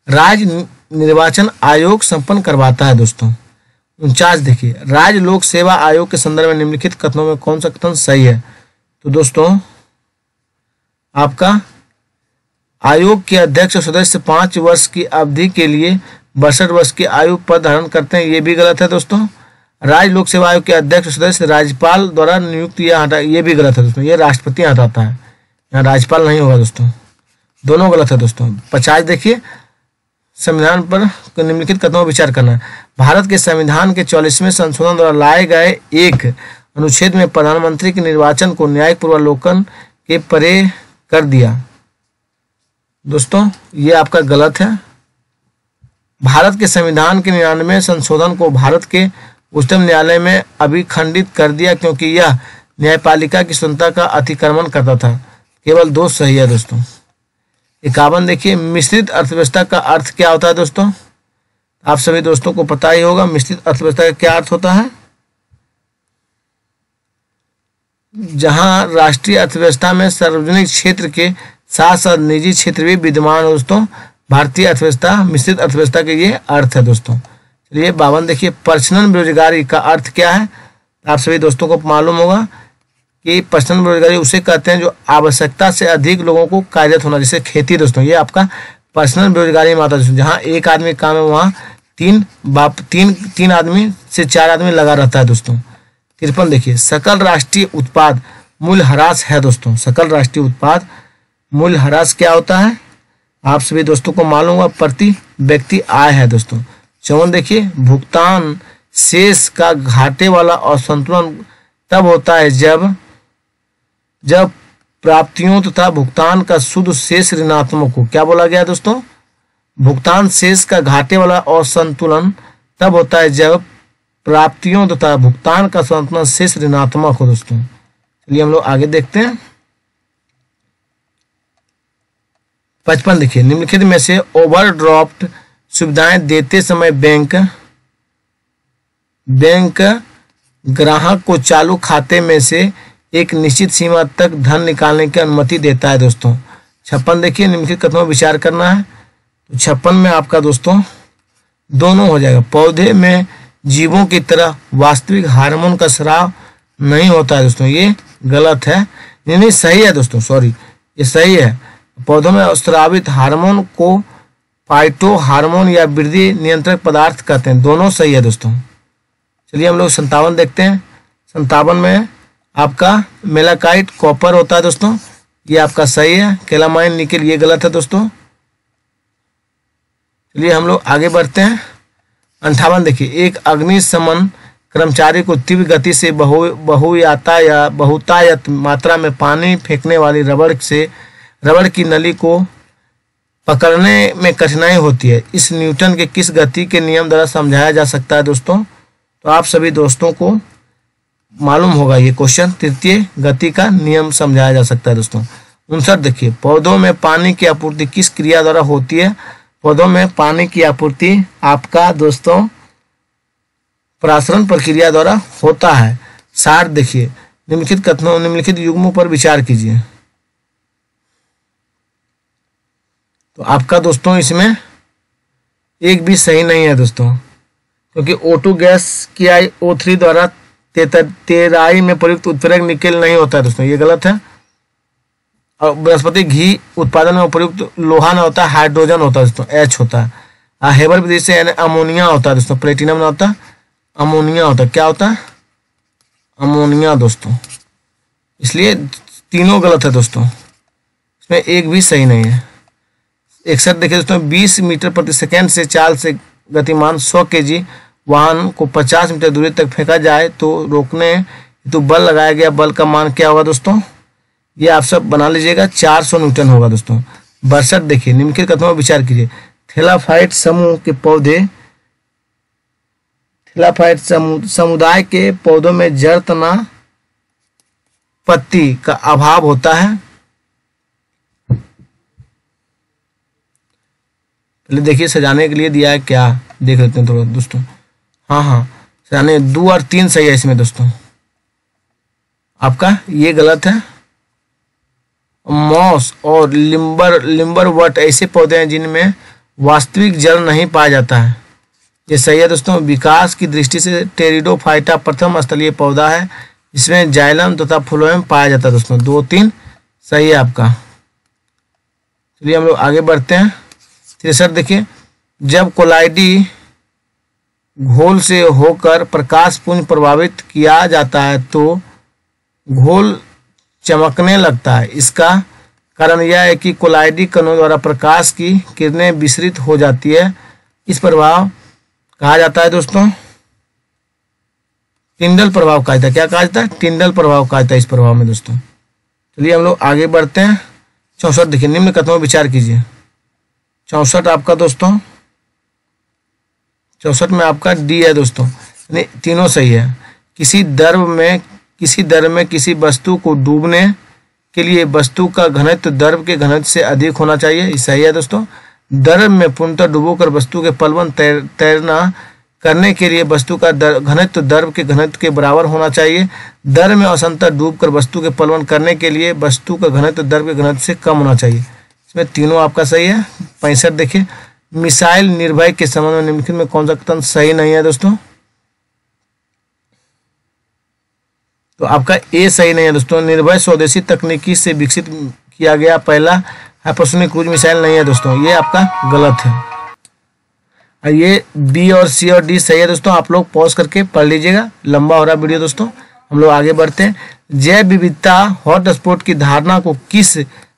राज्य निर्वाचन आयोग संपन्न करवाता है दोस्तों। 49 देखिए, राज्य लोक सेवा आयोग के संदर्भ में निम्नलिखित कथनों में कौन सा कथन सही है? तो दोस्तों आपका आयोग के अध्यक्ष और सदस्य 5 वर्ष की अवधि के लिए 62 वर्ष की आयु पर धारण करते हैं, ये भी गलत है दोस्तों। राज्य लोक सेवा आयोग के अध्यक्ष और सदस्य राज्यपाल द्वारा नियुक्त या हटा, ये भी गलत है दोस्तों, ये राष्ट्रपति हटाता है, यहाँ राज्यपाल नहीं होगा दोस्तों, दोनों गलत है दोस्तों। 50 देखिए, संविधान पर निम्नलिखित कथनों पर विचार करना है। भारत के संविधान के 44वें संशोधन द्वारा लाए गए एक अनुच्छेद में प्रधानमंत्री के निर्वाचन को न्यायिक पूर्वावलोकन के परे कर दिया दोस्तों, ये आपका गलत है। भारत के संविधान के 99वें संशोधन को भारत के उच्चतम न्यायालय में अभिखंडित कर दिया, क्योंकि यह न्यायपालिका की स्वतंत्रता का अतिक्रमण करता था। केवल 2 सही है दोस्तों। 51 देखिए, मिश्रित अर्थव्यवस्था का अर्थ क्या होता है दोस्तों? आप सभी दोस्तों को पता ही होगा मिश्रित अर्थव्यवस्था का क्या अर्थ होता है। जहां राष्ट्रीय अर्थव्यवस्था में सार्वजनिक क्षेत्र के साथ साथ निजी क्षेत्र भी विद्यमान है दोस्तों, भारतीय अर्थव्यवस्था मिश्रित अर्थव्यवस्था के ये अर्थ है दोस्तों। चलिए 52 देखिए, पर्सनल बेरोजगारी का अर्थ क्या है? आप सभी दोस्तों को मालूम होगा कि पर्सनल बेरोजगारी उसे कहते हैं जो आवश्यकता से अधिक लोगों को कार्यरत होना, जैसे खेती दोस्तों, ये आपका पर्सनल बेरोजगारी में आता है। जहाँ एक आदमी काम है वहाँ तीन आदमी से 4 आदमी लगा रहता है दोस्तों। 53 देखिए, सकल राष्ट्रीय उत्पाद मूल्यह्रास है दोस्तों। सकल राष्ट्रीय उत्पाद मूल्यह्रास क्या होता है? आप सभी दोस्तों को मालूम होगा, प्रति व्यक्ति आय है दोस्तों। 54 देखिए, भुगतान शेष का घाटे वाला असंतुलन तब होता है जब प्राप्तियों तथा भुगतान का शुद्ध शेष ऋणात्मक हो। क्या बोला गया दोस्तों? भुगतान शेष का घाटे वाला असंतुलन तब होता है जब प्राप्तियों तथा भुगतान का संतुलन शेष ऋणात्मक हो दोस्तों। चलिए हम लोग आगे देखते हैं। 55 देखिए, निम्नलिखित में से ओवरड्राफ्ट सुविधाएं देते समय बैंक ग्राहक को चालू खाते में से एक निश्चित सीमा तक धन निकालने की अनुमति देता है दोस्तों। 56 देखिए, निम्नलिखित कथनों पर विचार करना है। तो 56 में आपका दोस्तों दोनों हो जाएगा। पौधे में जीवों की तरह वास्तविक हार्मोन का स्राव नहीं होता है दोस्तों, ये गलत है, नहीं सही है दोस्तों, सॉरी, ये सही है। पौधों में स्रावित हार्मोन को फाइटो हार्मोन या वृद्धि नियंत्रक पदार्थ कहते हैं, दोनों सही है दोस्तों। चलिए हम लोग 57 देखते हैं। 57 में आपका मेलाकाइट कॉपर होता है दोस्तों, ये आपका सही है। कैलामाइन निकेल ये गलत है दोस्तों। चलिए हम लोग आगे बढ़ते हैं। 58 देखिए, एक अग्निशमन कर्मचारी को तीव्र गति से बहुतायत मात्रा में पानी फेंकने वाली रबड़ की नली को पकड़ने में कठिनाई होती है। इस न्यूटन के किस गति के नियम द्वारा समझाया जा सकता है दोस्तों? तो आप सभी दोस्तों को मालूम होगा ये क्वेश्चन। तृतीय गति का नियम समझाया जा सकता है दोस्तों। 59 देखिए, पौधों में पानी की आपूर्ति किस क्रिया द्वारा होती है? पौधों में पानी की आपूर्ति आपका दोस्तों परासरण प्रक्रिया द्वारा होता है। 60 देखिए, निम्नलिखित कथनों निम्नलिखित युग्मों पर विचार कीजिए। तो आपका दोस्तों इसमें एक भी सही नहीं है दोस्तों, क्योंकि O2 गैस की O3 द्वारा तेराई में प्रयुक्त उत्प्रेरक निकेल नहीं होता है दोस्तों, ये गलत है। और वनस्पति घी उत्पादन में प्रयुक्त लोहा न होता है, हाइड्रोजन होता है दोस्तों, H होता है। हेबर विधि से अमोनिया होता है दोस्तों, प्लेटिनम ना होता, अमोनिया होता है। क्या होता है? अमोनिया दोस्तों। इसलिए तीनों गलत है दोस्तों, इसमें एक भी सही नहीं है। 61 देखिए दोस्तों, 20 मीटर प्रति सेकेंड से चाल से गतिमान 100 kg वाहन को 50 मीटर दूरी तक फेंका जाए तो रोकने हेतु बल लगाया गया बल का मान क्या होगा दोस्तों? ये आप सब बना लीजिएगा, 400 न्यूटन होगा दोस्तों। 62 देखिए, निम्नलिखित कथनों पर विचार कीजिए। थैलाफाइट समूह के पौधे थैलाफाइट समुदाय के पौधों में जड़ तना पत्ती का अभाव होता है। पहले देखिए सजाने के लिए दिया है क्या, देख लेते हैं थोड़ा दोस्तों। हाँ सजाने 2 और 3 सही है इसमें दोस्तों। आपका ये गलत है। मॉस और लिम्बरवट ऐसे पौधे हैं जिनमें वास्तविक जड़ नहीं पाया जाता है, ये सही है दोस्तों। विकास की दृष्टि से टेरिडोफाइटा प्रथम स्थलीय पौधा है, इसमें जाइलम तथा फ्लोएम पाया जाता है दोस्तों। 2, 3 सही है आपका। चलिए हम लोग आगे बढ़ते हैं। 63 देखिए, जब कोलाइडी घोल से होकर प्रकाश पुंज प्रभावित किया जाता है तो घोल चमकने लगता है। इसका कारण यह है कि कोलाइडी कणों द्वारा प्रकाश की किरणें विसरित हो जाती है। इस प्रभाव कहा जाता है दोस्तों टिंडल प्रभाव कहा जाता है। क्या कहा जाता है? टिंडल प्रभाव कहा जाता है इस प्रभाव में दोस्तों। चलिए हम लोग आगे बढ़ते हैं। 64 देखिए, निम्न कथनों पर विचार कीजिए। 64 आपका दोस्तों, 64 में आपका डी है दोस्तों, यानी तीनों सही है। किसी द्रव में किसी वस्तु को डूबने के लिए वस्तु का घनत्व द्रव के घनत्व से अधिक होना चाहिए, ये सही है दोस्तों। द्रव में पूर्णतः डूबोकर वस्तु के पलवन तैरना करने के लिए वस्तु का घनत्व द्रव के घनत्व के बराबर होना चाहिए। द्रव में असंतर डूबकर वस्तु के पलवन करने के लिए वस्तु का घनत्व द्रव के घनत्व से कम होना चाहिए। इसमें तीनों आपका सही है। 65 देखिए, मिसाइल निर्भय के संबंध में निम्नलिखित में कौन सा कथन सही नहीं है दोस्तों? तो आपका ए सही नहीं है दोस्तों। निर्भय स्वदेशी तकनीकी से विकसित किया गया पहला हाइपरसोनिक क्रूज मिसाइल नहीं है दोस्तों, ये आपका गलत है। और ये बी और सी और डी सही है दोस्तों। आप लोग पॉज करके पढ़ लीजिएगा, लंबा हो रहा वीडियो दोस्तों। हम लोग आगे बढ़ते हैं। जैव विविधता हॉटस्पॉट की धारणा को किस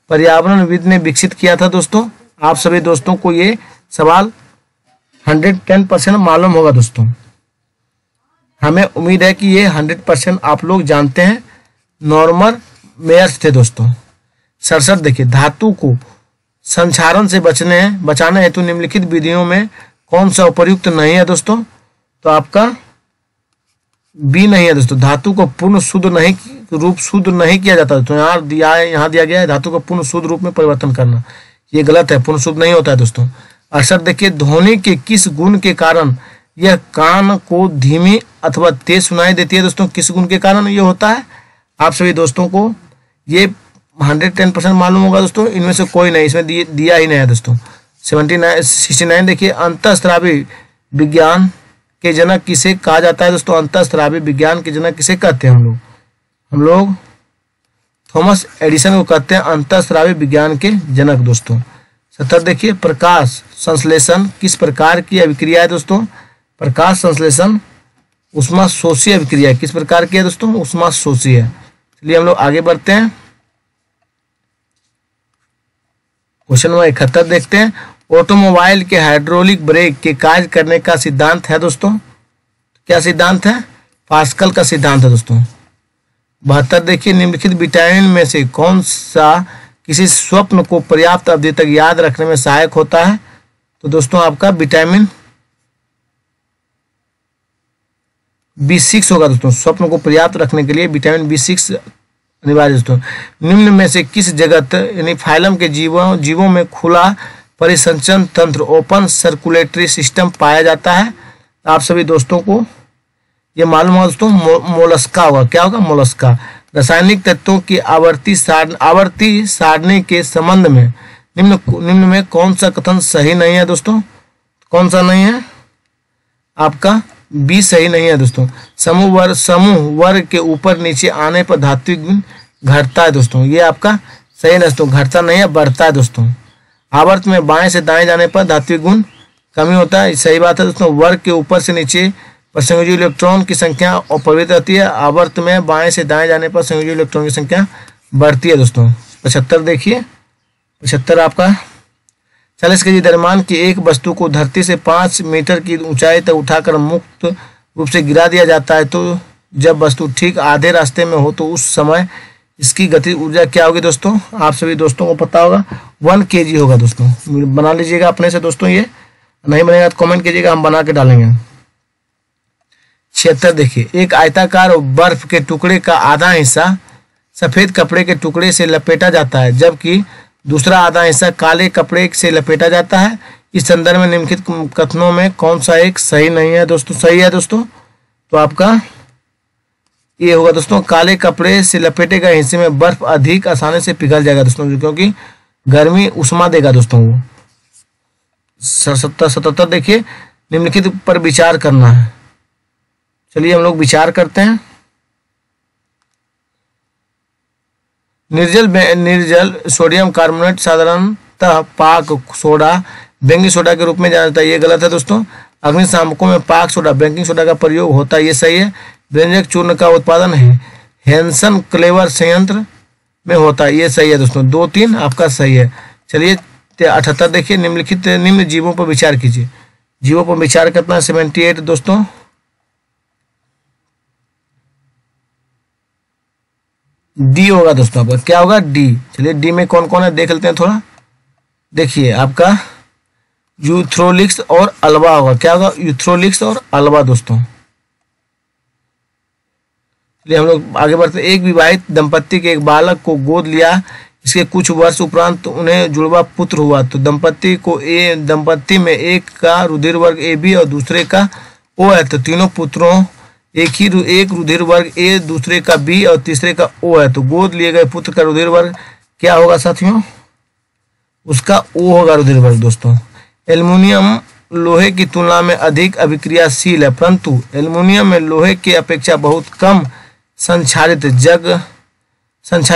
पर्यावरणविद ने विकसित किया था दोस्तों? आप सभी दोस्तों को ये सवाल 110% मालूम होगा दोस्तों। हमें उम्मीद है कि ये 100% आप लोग जानते हैं। नॉर्मन मेयर्स थे दोस्तों। 67 देखिए, धातु को संक्षारण से बचाने हेतु निम्नलिखित विधियों में कौन सा उपयुक्त नहीं है दोस्तों? तो आपका बी नहीं है दोस्तों। धातु को पूर्ण शुद्ध नहीं किया जाता। तो यहाँ दिया गया है धातु को पूर्ण शुद्ध रूप में परिवर्तन करना, ये गलत है, पूर्ण शुद्ध नहीं होता है दोस्तों। 68 देखिए, ध्वनि के किस गुण के कारण यह कान को धीमी अथवा तेज सुनाई देती है दोस्तों? किस गुण के कारण ये होता है? आप सभी दोस्तों को ये 110% मालूम होगा दोस्तों। इनमें से कोई नहीं, इसमें दिया ही नहीं है दोस्तों। 69 देखिए, अंतःस्रावी विज्ञान के जनक किसे कहा जाता है दोस्तों? अंतःस्रावी विज्ञान के जनक किसे कहते हैं हम लोग थॉमस एडिसन को कहते हैं अंतःस्रावी विज्ञान के जनक दोस्तों। 70 देखिए, प्रकाश संश्लेषण किस प्रकार की अभिक्रिया है दोस्तों? प्रकाश संश्लेषण ऊष्माशोषी अभिक्रिया किस प्रकार की है दोस्तों? ऊष्माशोषी है। चलिए हम लोग आगे बढ़ते हैं, क्वेश्चन नंबर 71 देखते हैं। ऑटोमोबाइल के हाइड्रोलिक ब्रेक के कार्य करने का सिद्धांत है दोस्तों, क्या सिद्धांत है? पास्कल का सिद्धांत है दोस्तों। 72 देखिए, निम्नलिखित विटामिन में से कौन सा किसी स्वप्न को पर्याप्त अवधि तक याद रखने में सहायक होता है? तो दोस्तों आपका विटामिन B6 होगा दोस्तों। स्वप्न को पर्याप्त रखने के लिए विटामिन B6 अनिवार्य दोस्तों। निम्न में से किस जगत यानी फाइलम के जीवों में खुला परिसंचरण तंत्र ओपन सर्कुलेटरी सिस्टम पाया जाता है? आप सभी दोस्तों को ये मालूम होगा दोस्तों, मोलस्का होगा। क्या होगा? मोलस्का। रासायनिक तत्वों की आवर्ती सारणी के संबंध में निम्न में कौन सा कथन सही नहीं है दोस्तों? कौन सा नहीं है? आपका बी सही नहीं है दोस्तों। समूह वर्ग के ऊपर नीचे आने पर धात्विक गुण घटता है दोस्तों, ये आपका सही है दोस्तों। घटता नहीं है, बढ़ता है दोस्तों। आवर्त में बाएं से दाएं जाने पर धात्विक गुण कमी होता है, सही बात है दोस्तों। वर्ग के ऊपर से नीचे पर संयोजी इलेक्ट्रॉन की संख्या अपरिवर्तित रहती है। आवर्त में बाएं से दाएं जाने पर संयोजी इलेक्ट्रॉन की संख्या बढ़ती है दोस्तों। 75 देखिए, 75 आपका 40 केजी द्रव्यमान की एक वस्तु को धरती से 5 मीटर की ऊंचाई तक उठाकर मुक्त रूप से गिरा दिया जाता है, तो जब वस्तु ठीक आधे रास्ते में हो तो उस समय इसकी गति ऊर्जा क्या होगी दोस्तों? आप सभी दोस्तों को पता होगा 1 kg होगा दोस्तों। बना लीजिएगा अपने से दोस्तों, ये नहीं बनेगा तो कमेंट कीजिएगा, हम बना के डालेंगे। 76 देखिए, एक आयताकार बर्फ के टुकड़े का आधा हिस्सा सफेद कपड़े के टुकड़े से लपेटा जाता है, जबकि दूसरा आधा हिस्सा काले कपड़े से लपेटा जाता है। इस संदर्भ में निम्नलिखित कथनों में कौन सा एक सही नहीं है दोस्तों? सही है दोस्तों, तो आपका ये होगा दोस्तों, काले कपड़े से लपेटे गए हिस्से में बर्फ अधिक आसानी से पिघल जाएगा दोस्तों, क्योंकि गर्मी उष्मा देगा दोस्तों वो। 77 देखिए, निम्नलिखित पर विचार करना है। चलिए हम लोग विचार करते हैं। निर्जल सोडियम कार्बोनेट साधारणतः पाक सोडा बेकिंग सोडा के रूप में जाना जाता है, ये गलत है दोस्तों। अग्निशामकों में पाक सोडा बेकिंग सोडा का प्रयोग होता है, ये सही है। व्यंजक चूर्ण का उत्पादन हेंसन क्लेवर संयंत्र में होता है, ये सही है दोस्तों। 2, 3 आपका सही है। चलिए 78 देखिए, निम्नलिखित निम्न जीवों पर विचार कीजिए। जीवों पर विचार करना है 78 दोस्तों। डी होगा दोस्तों आपका, क्या होगा? डी। चलिए डी में कौन कौन है देख लेते हैं थोड़ा। देखिए आपका यूथ्रोलिक्स और अल्बा होगा। क्या होगा? यूथ्रोलिक्स और अल्बा दोस्तों। चलिए हम लोग आगे बढ़ते हैं। एक विवाहित दंपत्ति के एक बालक को गोद लिया, इसके कुछ वर्ष उपरांत उन्हें जुड़वा पुत्र हुआ, तो दंपत्ति में एक का रुधिर वर्ग AB और दूसरे का O है, तो तीनों पुत्रों एक रुधिर वर्ग A, दूसरे का B और तीसरे का O है, तो गोद लिए गए पुत्र का रुधिर वर्ग क्या होगा साथियों? उसका O होगा रुधिर वर्ग दोस्तों। एल्युमिनियम लोहे की तुलना में अधिक अभिक्रियाशील है, परंतु एल्युमिनियम में लोहे की अपेक्षा बहुत कम संक्षारित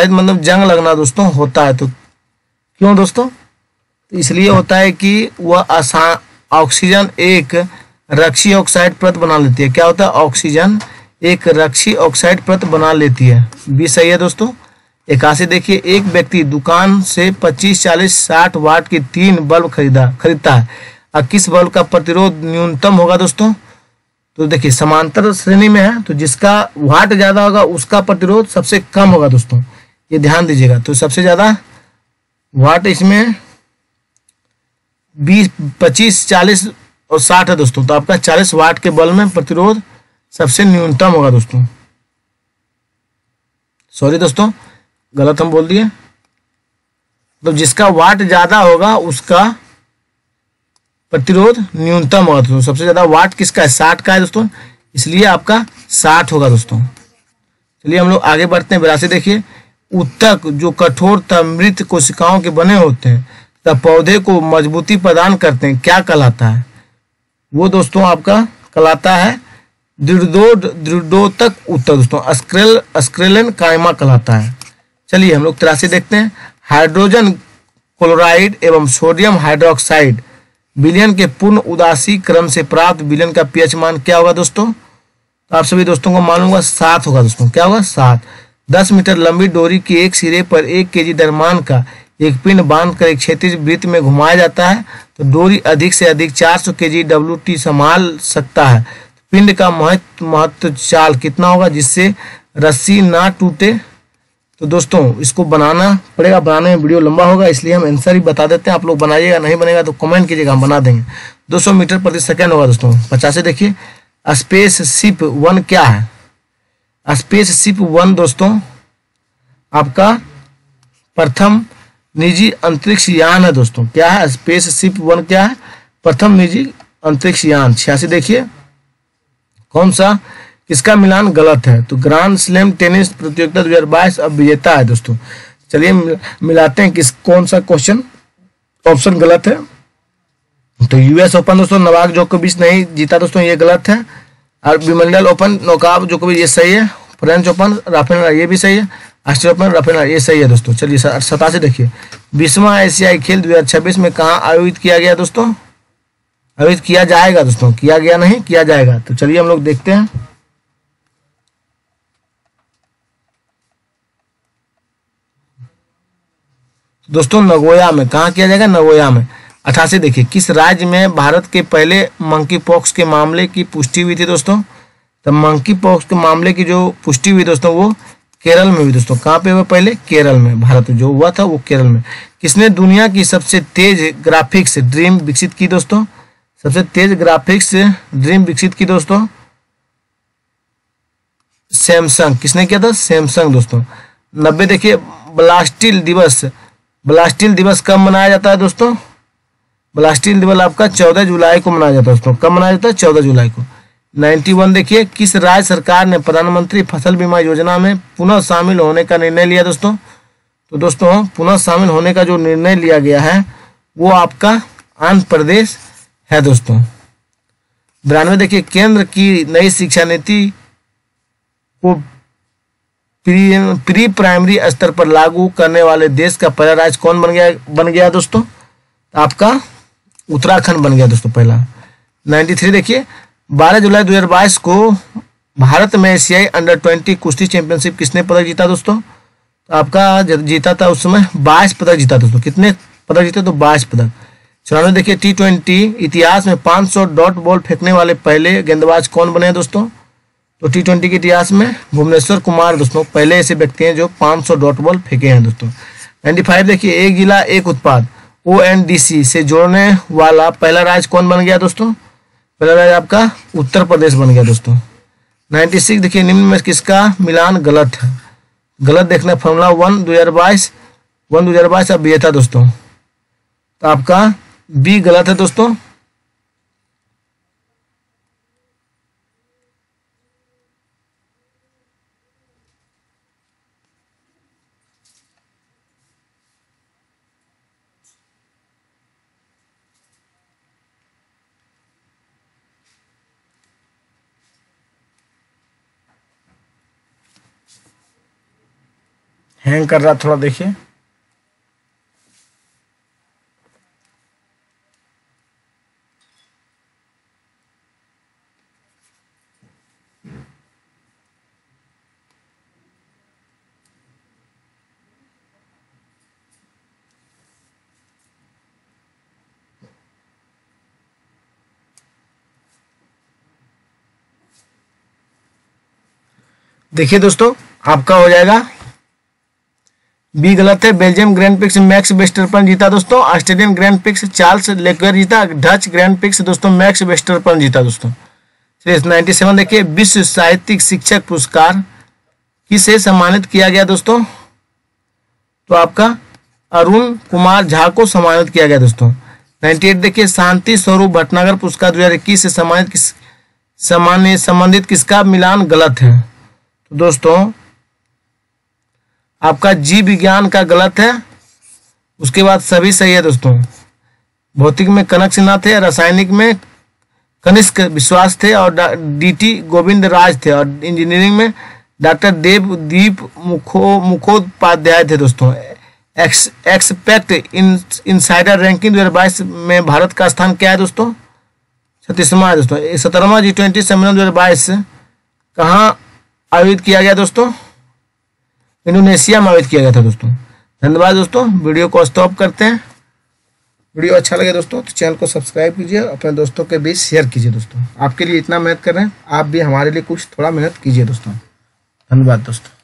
मतलब जंग लगना दोस्तों होता है। तो क्यों दोस्तों? तो इसलिए होता है कि वह ऑक्सीजन एक रक्षी ऑक्साइड परत बना लेती है। क्या होता है? ऑक्सीजन एक रक्षी ऑक्साइड परत बना लेती है, भी सही है दोस्तों। 81 देखिए, एक व्यक्ति दुकान से 25, 40, 60 वाट की 3 बल्ब खरीदता है, और किस बल्ब का प्रतिरोध न्यूनतम होगा दोस्तों? तो देखिए समांतर श्रेणी में है, तो जिसका वाट ज्यादा होगा उसका प्रतिरोध सबसे कम होगा दोस्तों, ये ध्यान दीजिएगा। तो सबसे ज्यादा वाट इसमें 20, 25, 40 और 60 है दोस्तों, तो आपका 40 वाट के बल्ब में प्रतिरोध सबसे न्यूनतम होगा दोस्तों। सॉरी दोस्तों, गलत हम बोल दिए। तो जिसका वाट ज्यादा होगा उसका प्रतिरोध न्यूनतम होगा दोस्तों। सबसे ज्यादा वाट किसका है? 60 का है दोस्तों, इसलिए आपका 60 होगा दोस्तों। चलिए हम लोग आगे बढ़ते हैं। 82 देखिए, उत्तक जो कठोर तथा मृत कोशिकाओं के बने होते हैं तथा पौधे को मजबूती प्रदान करते हैं, क्या कहलाता है? वो दोस्तों आपका कहलाता है दृढ़ोतक उत्तक दोस्तों, अस्क्रेलन कायमा कहलाता है। चलिए हम लोग 83 देखते हैं। हाइड्रोजन क्लोराइड एवं सोडियम हाइड्रोक्साइड विलयन के पूर्ण उदासी क्रम से प्राप्त विलयन का पीएच मान क्या होगा दोस्तों? तो आप सभी दोस्तों को मालूम होगा 7 होगा दोस्तों। क्या होगा? 7। 10 मीटर लंबी डोरी के एक सिरे पर 1 केजी द्रव्यमान का एक पिंड बांधकर एक क्षैतिज वृत्त में घुमाया जाता है तो डोरी अधिक से अधिक 400 केजी WT संभाल सकता है। पिंड का महत्व चाल कितना होगा जिससे रस्सी ना टूटे? तो दोस्तों इसको बनाना पड़ेगा, बनाने में वीडियो लंबा होगा इसलिए हम आंसर ही बता देते हैं। आप लोग बनाइएगा, नहीं बनेगा तो कमेंट कीजिएगा, हम बना देंगे। 200 मीटर प्रति सेकेंड होगा दोस्तों। 50 देखिए, स्पेस शिप 1 क्या है? स्पेस शिप 1 दोस्तों आपका प्रथम निजी अंतरिक्ष यान है दोस्तों। क्या है? स्पेस शिप 1 क्या है? प्रथम निजी अंतरिक्ष यान। 86 देखिए, कौन सा किसका मिलान गलत है? तो ग्रांड स्लैम टेनिस प्रतियोगिता 2022 अब विजेता है दोस्तों। चलिए मिलाते हैं किस कौन सा क्वेश्चन ऑप्शन गलत है। तो यूएस ओपन दोस्तों नोवाक जोकोविच नहीं जीता दोस्तों, ये गलत है। और विंबलडन ओपन नोवाक जोकोविच ये सही है। फ्रेंच ओपन राफेल नडाल ये भी सही है। ऑस्ट्रेलिया ओपन राफेल नडाल ये सही है दोस्तों। चलिए 87 देखिए, 20वां एशियाई खेल 2026 में कहाँ आयोजित किया गया दोस्तों? आयोजित किया जाएगा दोस्तों, किया गया नहीं, किया जाएगा। तो चलिए हम लोग देखते हैं। दोस्तों नगोया में, कहाँ किया जाएगा? नगोया में। 88 देखिए, किस राज्य में भारत के पहले मंकी पॉक्स के मामले की पुष्टि हुई थी दोस्तों? तो मंकी पॉक्स के मामले की जो पुष्टि हुई दोस्तों वो केरल में हुई दोस्तों। कहाँ पे हुआ? पहले केरल में। भारत में जो हुआ था वो केरल में। किसने दुनिया की सबसे तेज ग्राफिक्स ड्रीम विकसित की दोस्तों? सबसे तेज ग्राफिक्स ड्रीम विकसित की दोस्तों सैमसंग। किसने किया था? सैमसंग दोस्तों। 90 देखिए, ब्लास्टिल दिवस, ब्लास्टिल दिवस कब मनाया जाता है दोस्तों? ब्लास्टिल दिवस आपका 14 जुलाई को मनाया जाता है दोस्तों। कब मनाया जाता है? 14 जुलाई को। 91 देखिए, किस राज्य सरकार ने प्रधानमंत्री फसल बीमा योजना में पुनः शामिल होने का निर्णय लिया दोस्तों? तो दोस्तों पुनः शामिल होने का जो निर्णय लिया गया है वो आपका आंध्र प्रदेश है दोस्तों। 92 देखिए, केंद्र की नई शिक्षा नीति को प्री प्राइमरी स्तर पर लागू करने वाले देश का पहला राज्य कौन बन गया दोस्तों? आपका उत्तराखंड बन गया दोस्तों पहला। 93 देखिए, 12 जुलाई 2022 को भारत में एशियाई अंडर 20 कुश्ती चैंपियनशिप किसने पदक जीता दोस्तों? तो आपका जीता था उस समय 22 पदक जीता दोस्तों। कितने पदक जीते? तो 22 पदक। 94 देखिए, T20 इतिहास में 500 डॉट बॉल फेंकने वाले पहले गेंदबाज कौन बने दोस्तों? तो T20 के इतिहास में भुवनेश्वर कुमार दोस्तों पहले ऐसे व्यक्ति हैं जो 500 डॉट बॉल फेंके हैं दोस्तों। 95 देखिए, एक जिला एक उत्पाद ONDC से जोड़ने वाला पहला राज्य कौन बन गया दोस्तों? पहला राज्य आपका उत्तर प्रदेश बन गया दोस्तों। 96 देखिए, निम्न में किसका मिलान गलत है? गलत देखना, फॉर्मूला 1 2022 अब विजेता दोस्तों। तो आपका बी गलत है दोस्तों। हैंग कर रहा थोड़ा देखिए। देखिए दोस्तों आपका हो जाएगा बी गलत है। बेल्जियम ग्रैंड प्रिक्स मैक्स वेस्टरपन जीता दोस्तों। Australian grand prix Charles Leclerc जीता। डच ग्रैंड प्रिक्स दोस्तों मैक्स वेस्टरपन जीता दोस्तों। 97 देखिए, विश्व साहित्यिक शिक्षक पुरस्कार किसे सम्मानित किया गया दोस्तों? तो आपका अरुण कुमार झा को सम्मानित किया गया दोस्तों। 98 देखिए, शांति स्वरूप भटनागर पुरस्कार 2021 से संबंधित किसका मिलान गलत है? तो दोस्तों आपका जीव विज्ञान का गलत है, उसके बाद सभी सही है दोस्तों। भौतिक में कनक सिन्हा थे, रासायनिक में कनिष्क विश्वास थे और DT गोविंद राज थे और इंजीनियरिंग में डॉक्टर देवदीप मुखोपाध्याय थे दोस्तों। एक्सपेक्ट इनसाइडर रैंकिंग 2022 में भारत का स्थान क्या है दोस्तों? 36वां है दोस्तों। 17वां G20 सम्मेलन 2022 कहाँ आयोजित किया गया दोस्तों? इंडोनेशिया में आयोजित किया गया था दोस्तों। धन्यवाद दोस्तों, वीडियो को स्टॉप करते हैं। वीडियो अच्छा लगे दोस्तों तो चैनल को सब्सक्राइब कीजिए, अपने दोस्तों के बीच शेयर कीजिए दोस्तों। आपके लिए इतना मेहनत कर रहे हैं, आप भी हमारे लिए कुछ थोड़ा मेहनत कीजिए दोस्तों। धन्यवाद दोस्तों।